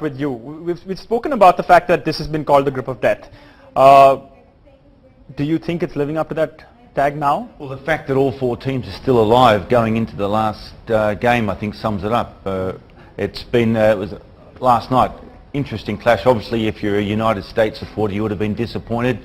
start with you. We've spoken about the fact that this has been called the grip of death. Do you think it's living up to that tag now? Well, the fact that all four teams are still alive going into the last game, I think, sums it up. It was last night, interesting clash. Obviously, if you're a United States supporter, you would have been disappointed.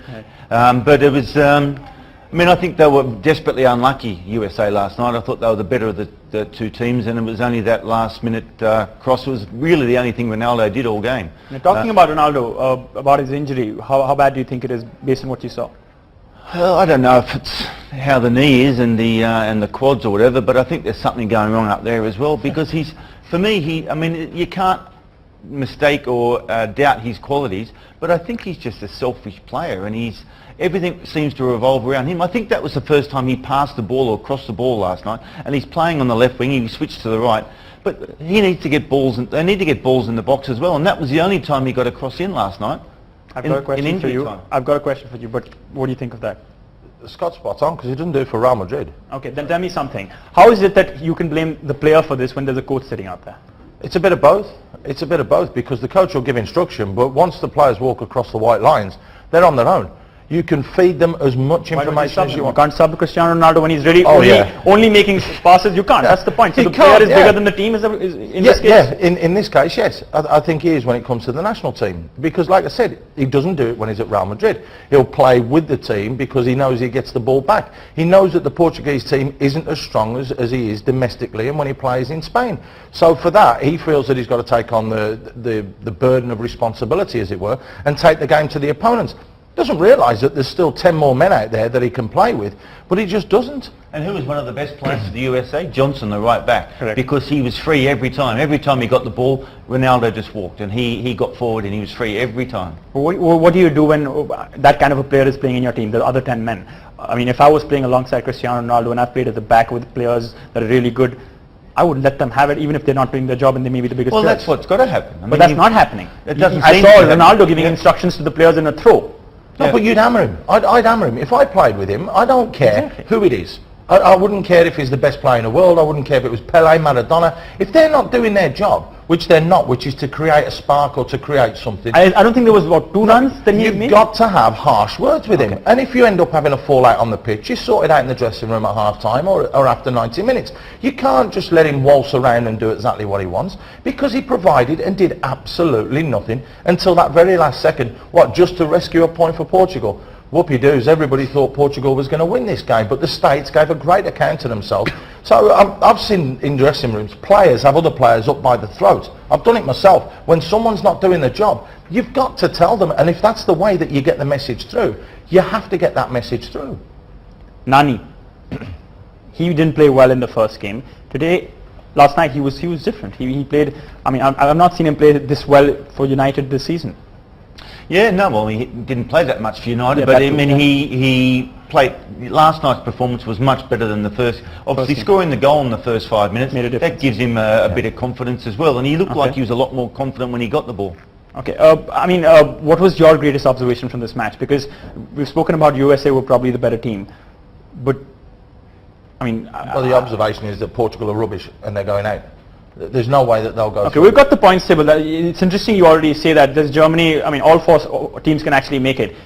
Right. But it was, I think they were desperately unlucky, USA, last night. I thought they were the better of the two teams, and it was only that last-minute cross was really the only thing Ronaldo did all game. Now, talking about Ronaldo, about his injury, how bad do you think it is based on what you saw? Well, I don't know if it's how the knee is and the quads or whatever, but I think there's something going wrong up there as well, because for me, you can't mistake or doubt his qualities, but I think he's just a selfish player, and everything seems to revolve around him. I think that was the first time he passed the ball or crossed the ball last night, and he's playing on the left wing. He switched to the right, but he needs to get balls. They need to get balls in the box as well, and that was the only time he got a cross in last night. I've got a question for you. I've got a question for you, but what do you think of that? Scott's spot on, because he didn't do it for Real Madrid. Okay, then tell me something. How is it that you can blame the player for this when there's a coach sitting out there? It's a bit of both. It's a bit of both, because the coach will give instruction, but once the players walk across the white lines, they're on their own. You can feed them as much information as you want. You can't sub Cristiano Ronaldo when he's ready, only making passes. You can't. That's the point. So the player is bigger than the team in this case? Yeah, in this case, yes. I think he is when it comes to the national team. Because like I said, he doesn't do it when he's at Real Madrid. He'll play with the team because he knows he gets the ball back. He knows that the Portuguese team isn't as strong as he is domestically and when he plays in Spain. So for that, he feels that he's got to take on the burden of responsibility, as it were, and take the game to the opponents. Doesn't realise that there's still 10 more men out there that he can play with, but he just doesn't. And who was one of the best players for the USA? Johnson, the right back. Correct. Because he was free every time. Every time he got the ball, Ronaldo just walked, and he got forward and he was free every time. What do you do when that kind of a player is playing in your team, the other 10 men? I mean, if I was playing alongside Cristiano Ronaldo and I've played at the back with players that are really good, I would let them have it even if they're not doing their job and they may be the biggest players. Well, that's what's got to happen. But that's not happening. It doesn't I saw Ronaldo giving instructions to the players in a throw. No, but you'd hammer him. I'd hammer him. If I played with him, I don't care who it is. I wouldn't care if he's the best player in the world. I wouldn't care if it was Pele, Maradona. If they're not doing their job, which they're not, which is to create a spark or to create something. I don't think there was, 2 runs that he made? You've got to have harsh words with him. And if you end up having a fallout on the pitch, you sort it out in the dressing room at half-time or after 90 minutes. You can't just let him waltz around and do exactly what he wants, because he provided and did absolutely nothing until that very last second, just to rescue a point for Portugal. Whoopie-doos, everybody thought Portugal was going to win this game, but the States gave a great account of themselves. So I've seen in dressing rooms, players have other players up by the throat. I've done it myself. When someone's not doing the job, you've got to tell them, and if that's the way that you get the message through, you have to get that message through. Nani, he didn't play well in the first game. Last night he was different. He played, I've not seen him play this well for United this season. Yeah, no, well, he didn't play that much for United, but he played. Last night's performance was much better than the first. Obviously, scoring the goal in the first 5 minutes, that gives him a bit of confidence as well, and he looked like he was a lot more confident when he got the ball. Okay, what was your greatest observation from this match? Because we've spoken about USA were probably the better team, but well, the observation is that Portugal are rubbish and they're going out. There's no way that they'll go through. We've got the points table. It's interesting you already say that. There's Germany, all 4 teams can actually make it.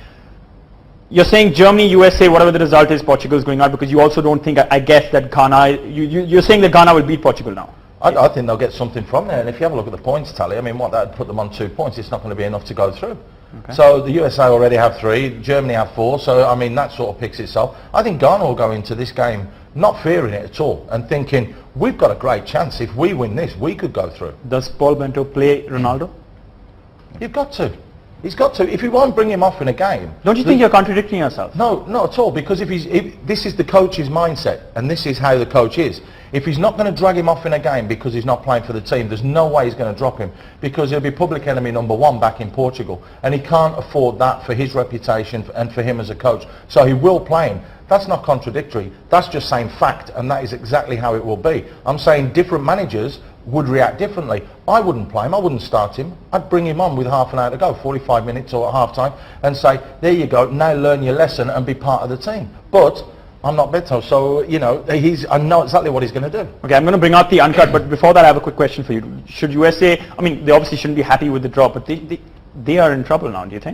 You're saying Germany, USA, whatever the result is, Portugal's going out, because you also don't think, I guess, that Ghana, you're saying that Ghana will beat Portugal now? I think they'll get something from there, and if you have a look at the points tally, that would put them on 2 points. It's not going to be enough to go through. Okay. So the USA already have 3, Germany have 4, so that sort of picks itself. I think Ghana will go into this game not fearing it at all and thinking, we've got a great chance. If we win this, we could go through. Does Paul Bento play Ronaldo? You've got to. He's got to. If you won't bring him off in a game... Don't you think you're contradicting yourself? No, not at all, because if this is the coach's mindset, and this is how the coach is. If he's not going to drag him off in a game because he's not playing for the team, there's no way he's going to drop him, because he'll be public enemy number 1 back in Portugal, and he can't afford that for his reputation and for him as a coach. So he will play him. That's not contradictory. That's just saying fact, and that is exactly how it will be. I'm saying different managers would react differently. I wouldn't play him. I wouldn't start him. I'd bring him on with half an hour to go, 45 minutes or at half time, and say, there you go, now learn your lesson and be part of the team. But I'm not Beto, so you know I know exactly what he's going to do. Okay, I'm going to bring out the uncut, but before that I have a quick question for you. Should USA, I mean they obviously shouldn't be happy with the draw, but they are in trouble now, do you think?